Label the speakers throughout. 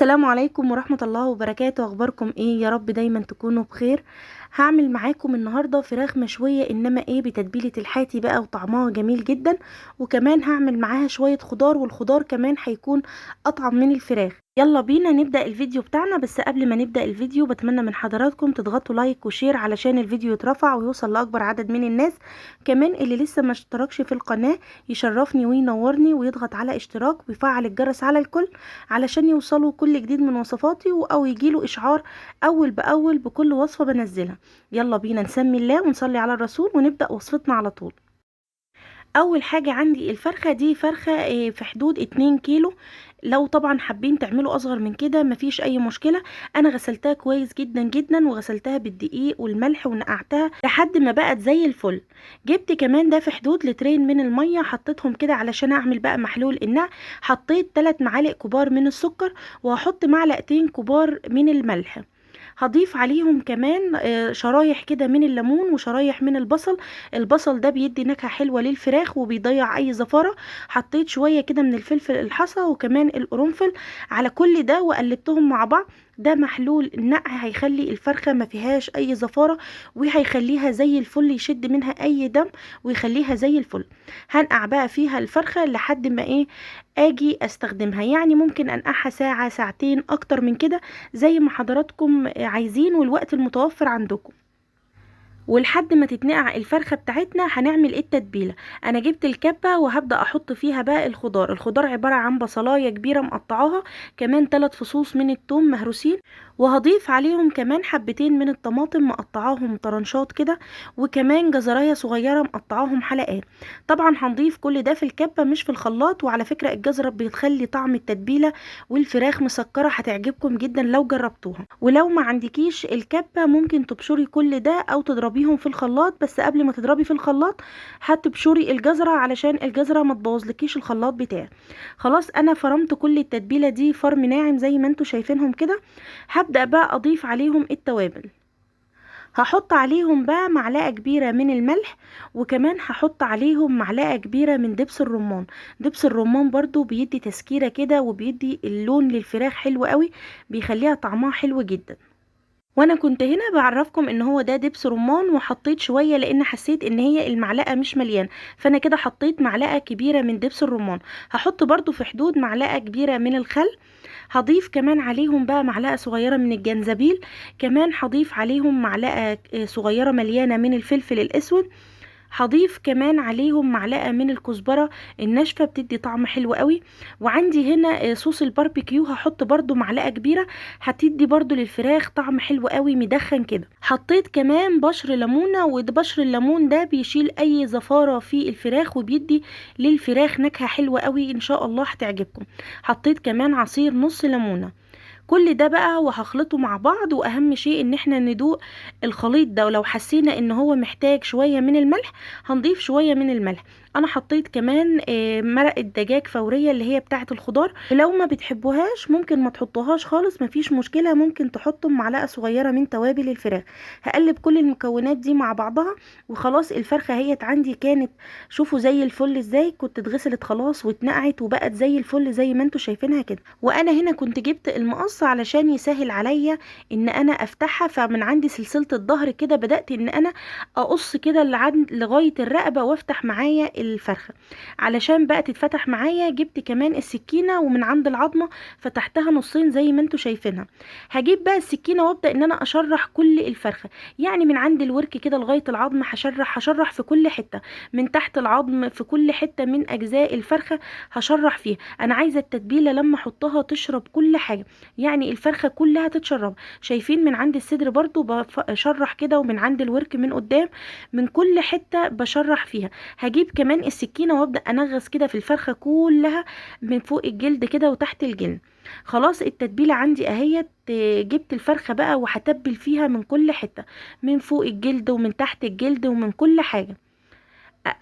Speaker 1: السلام عليكم ورحمة الله وبركاته. اخباركم ايه؟ يا رب دايما تكونوا بخير. هعمل معاكم النهاردة فراخ مشوية، انما ايه، بتتبيلة الحاتي بقى وطعمها جميل جدا. وكمان هعمل معاها شوية خضار، والخضار كمان هيكون اطعم من الفراخ. يلا بينا نبدأ الفيديو بتاعنا. بس قبل ما نبدأ الفيديو بتمنى من حضراتكم تضغطوا لايك وشير علشان الفيديو يترفع ويوصل لأكبر عدد من الناس. كمان اللي لسه ما اشتركش في القناة يشرفني وينورني ويضغط على اشتراك ويفعل الجرس على الكل علشان يوصلوا كل جديد من وصفاتي او يجيله اشعار اول باول بكل وصفة بنزلها. يلا بينا نسمي الله ونصلي على الرسول ونبدأ وصفتنا على طول. اول حاجة عندي الفرخة دي فرخة في حدود 2 كيلو. لو طبعا حابين تعملوا اصغر من كده مفيش اي مشكلة. انا غسلتها كويس جدا جدا وغسلتها بالدقيق والملح ونقعتها لحد ما بقت زي الفل. جبت كمان ده في حدود لترين من المية، حطيتهم كده علشان اعمل بقى محلول النقع. حطيت 3 معالق كبار من السكر، وهحط معلقتين كبار من الملح. هضيف عليهم كمان شرايح كده من الليمون وشرايح من البصل. البصل ده بيدي نكهة حلوة للفراخ وبيضيع اي زفارة. حطيت شوية كده من الفلفل الحصى وكمان القرنفل على كل ده وقلبتهم مع بعض. ده محلول النقع هيخلي الفرخة ما فيهاش اي زفارة، وهيخليها زي الفل، يشد منها اي دم ويخليها زي الفل. هنقع بقى فيها الفرخة لحد ما ايه، اجي استخدمها. يعني ممكن انقعها ساعة ساعتين اكتر من كده زي ما حضراتكم عايزين والوقت المتوفر عندكم. ولحد ما تتنقع الفرخة بتاعتنا هنعمل التتبيلة. انا جبت الكبة وهبدأ احط فيها بقى الخضار عبارة عن بصلاية كبيرة مقطعاها، كمان 3 فصوص من الثوم مهروسين، وهضيف عليهم كمان حبتين من الطماطم مقطعاهم طرنشات كده، وكمان جزراية صغيرة مقطعاهم حلقات. طبعا هنضيف كل ده في الكبة مش في الخلاط. وعلى فكرة الجزرة بتخلي طعم التتبيلة والفراخ مسكرة، هتعجبكم جدا لو جربتوها. ولو ما عندكيش الكبة ممكن تبشري كل ده او تضربيهم في الخلاط، بس قبل ما تضربي في الخلاط هتبشري الجزرة علشان الجزرة ما تبوظلكيش الخلاط بتاعك. خلاص انا فرمت كل التتبيلة دي فرم ناعم زي ما انتوا شايفينهم كده. هبدأ بقى اضيف عليهم التوابل. هحط عليهم بقى معلقة كبيرة من الملح، وكمان هحط عليهم معلقة كبيرة من دبس الرمان. دبس الرمان برضو بيدي تسكيرة كده وبيدي اللون للفراخ حلو قوي، بيخليها طعمها حلو جدا. وانا كنت هنا بعرفكم ان هو ده دبس رمان، وحطيت شوية لان حسيت ان هي المعلقة مش مليان، فانا كده حطيت معلقة كبيرة من دبس الرمان. هحط برضو في حدود معلقة كبيرة من الخل. هضيف كمان عليهم بقى معلقة صغيرة من الجنزبيل. كمان هضيف عليهم معلقة صغيرة مليانة من الفلفل الاسود. هضيف كمان عليهم معلقة من الكزبرة الناشفة، بتدي طعم حلو قوي. وعندي هنا صوص الباربيكيو هحط برضو معلقة كبيرة، هتدي برضو للفراخ طعم حلو قوي مدخن كده. حطيت كمان بشر ليمونة، وبشر الليمون ده بيشيل اي زفارة في الفراخ وبيدي للفراخ نكهة حلوة قوي، ان شاء الله هتعجبكم. حطيت كمان عصير نص ليمونة. كل ده بقى وهخلطه مع بعض. واهم شيء ان احنا ندوق الخليط ده، ولو حسينا ان هو محتاج شوية من الملح هنضيف شوية من الملح. انا حطيت كمان مرقة دجاج فورية اللي هي بتاعة الخضار، ولو ما بتحبوهاش ممكن ما تحطوهاش خالص، مفيش مشكلة. ممكن تحطوا معلقة صغيرة من توابل الفراخ. هقلب كل المكونات دي مع بعضها. وخلاص الفرخة هيت عندي كانت، شوفوا زي الفل ازاي، كنت اتغسلت خلاص واتنقعت وبقت زي الفل زي ما انتوا شايفينها كده. وانا هنا كنت جبت المقص علشان يسهل عليا ان انا افتحها. فمن عندي سلسلة الظهر كده بدأت ان انا اقص كده لغاية الرقبة وافتح معايا الفرخة علشان بقى تتفتح معايا. جبت كمان السكينة ومن عند العظمة فتحتها نصين زي ما انتوا شايفينها. هجيب بقى السكينة وابدأ ان انا اشرح كل الفرخة، يعني من عند الورك كده لغاية العظم هشرح في كل حتة، من تحت العظم في كل حتة من اجزاء الفرخة هشرح فيها. انا عايزة التتبيلة لما احطها تشرب كل حاجة، يعني الفرخة كلها تتشرب. شايفين من عند الصدر برضو بشرح كده، ومن عند الورك من قدام، من كل حتة بشرح فيها. هجيب كمان السكينة وابدأ انغص كده في الفرخة كلها من فوق الجلد كده وتحت الجلد. خلاص التتبيلة عندي اهيت. جبت الفرخة بقى وهتبل فيها من كل حتة، من فوق الجلد ومن تحت الجلد ومن كل حاجة.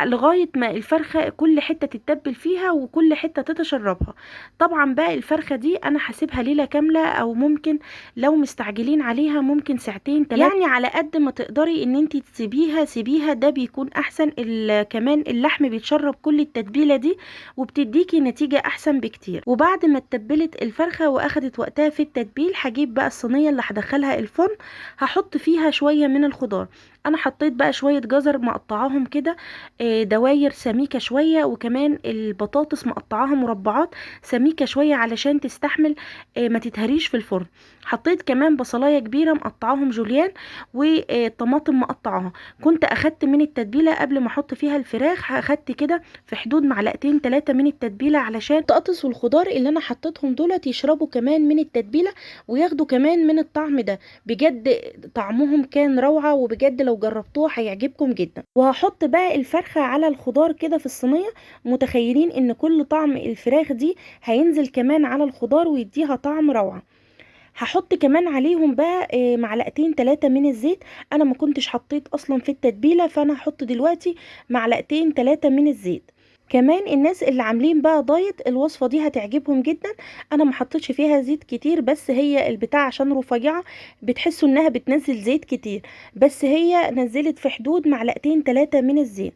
Speaker 1: لغاية ما الفرخة كل حتة تتبل فيها وكل حتة تتشربها. طبعا بقى الفرخة دي انا هسيبها ليلة كاملة، او ممكن لو مستعجلين عليها ممكن ساعتين 3، يعني على قد ما تقدري ان انت تسيبيها سيبيها، ده بيكون احسن. كمان اللحم بيتشرب كل التتبيلة دي وبتديكي نتيجة احسن بكتير. وبعد ما اتبلت الفرخة واخدت وقتها في التتبيل، هجيب بقى الصينية اللي هدخلها الفرن، هحط فيها شوية من الخضار. انا حطيت بقى شوية جزر مقطعاهم كده دواير سميكة شوية، وكمان البطاطس مقطعاها مربعات سميكة شوية علشان تستحمل ما تتهريش في الفرن. حطيت كمان بصلاية كبيرة مقطعاهم جوليان، وطماطم مقطعاها. كنت اخدت من التتبيلة قبل ما احط فيها الفراخ، اخدت كده في حدود معلقتين 3 من التتبيلة، علشان البطاطس والخضار اللي انا حطيتهم دولت يشربوا كمان من التتبيلة وياخدوا كمان من الطعم ده. بجد طعمهم كان روعة، وبجد لو جربتوه هيعجبكم جدا. وهحط بقى الفرخة على الخضار كده في الصينية، متخيلين ان كل طعم الفراخ دي هينزل كمان على الخضار ويديها طعم روعة. هحط كمان عليهم بقى معلقتين 3 من الزيت. انا ما كنتش حطيت اصلا في التتبيلة، فانا هحط دلوقتي معلقتين 3 من الزيت. كمان الناس اللي عاملين بقى دايت الوصفة دي هتعجبهم جدا. انا ما حطيتش فيها زيت كتير، بس هي البتاع عشان رفيعة بتحسوا انها بتنزل زيت كتير، بس هي نزلت في حدود معلقتين 3 من الزيت.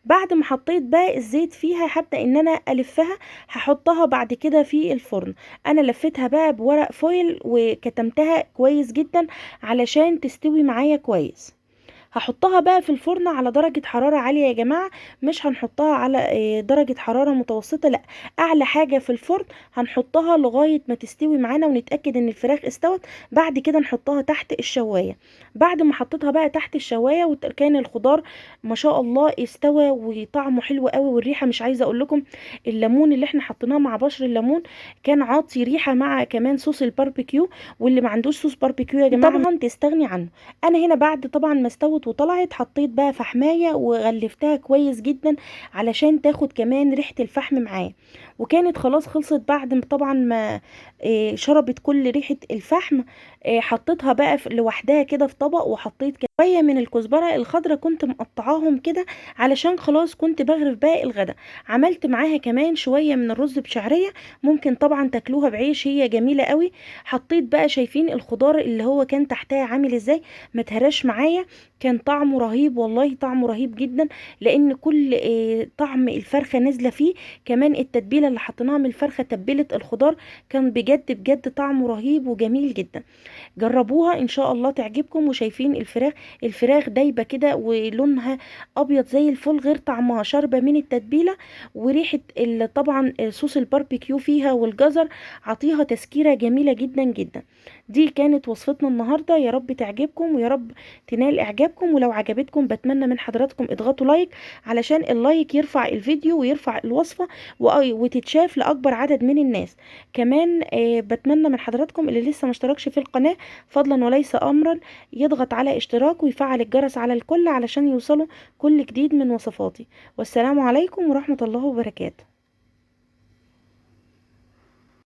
Speaker 1: بعد ما حطيت بقى الزيت فيها هبدأ ان انا الفها، هحطها بعد كده في الفرن. انا لفتها بقى بورق فويل وكتمتها كويس جدا علشان تستوي معايا كويس. هحطها بقى في الفرن على درجة حرارة عالية يا جماعة، مش هنحطها على درجة حرارة متوسطة، لا، اعلى حاجة في الفرن. هنحطها لغاية ما تستوي معانا ونتأكد ان الفراخ استوت. بعد كده نحطها تحت الشواية. بعد ما حطيتها بقى تحت الشواية وكان الخضار ما شاء الله استوى وطعمه حلو قوي، والريحة مش عايزة اقول لكم. الليمون اللي احنا حطيناه مع بشر الليمون كان عاطي ريحة، مع كمان صوص الباربيكيو. واللي ما عندوش صوص باربيكيو يا جماعة طبعا تستغني عنه. انا هنا بعد طبعا ما استوت وطلعت، حطيت بقى فحمايه وغلفتها كويس جدا علشان تاخد كمان ريحه الفحم معاه. وكانت خلاص خلصت بعد ما طبعا ما شربت كل ريحه الفحم. حطيتها بقى لوحدها كده في طبق، وحطيت شويه من الكزبره الخضراء كنت مقطعاهم كده علشان خلاص كنت بغرف باقي الغدا. عملت معاها كمان شويه من الرز بشعريه، ممكن طبعا تاكلوها بعيش، هي جميله قوي. حطيت بقى شايفين الخضار اللي هو كان تحتها عامل ازاي، ما تهراش معايا، كان طعمه رهيب والله، طعمه رهيب جدا. لان كل طعم الفرخه نازله فيه، كمان التتبيله اللي حطيناها من الفرخه تبلت الخضار، كان بجد بجد طعمه رهيب وجميل جدا. جربوها ان شاء الله تعجبكم. وشايفين الفراخ دايبه كده ولونها ابيض زي الفل، غير طعمها شاربه من التتبيله، وريحه طبعا صوص الباربيكيو فيها والجزر عطيها تسكيره جميله جدا جدا. دي كانت وصفتنا النهارده، يا رب تعجبكم ويا رب تنال اعجابكم. ولو عجبتكم بتمنى من حضراتكم اضغطوا لايك، علشان اللايك يرفع الفيديو ويرفع الوصفه وتتشاف لاكبر عدد من الناس. كمان بتمنى من حضراتكم اللي لسه مشتركش في القناه فضلا وليس امرا يضغط على اشتراك ويفعل الجرس على الكل علشان يوصله كل جديد من وصفاتي. والسلام عليكم ورحمه الله وبركاته.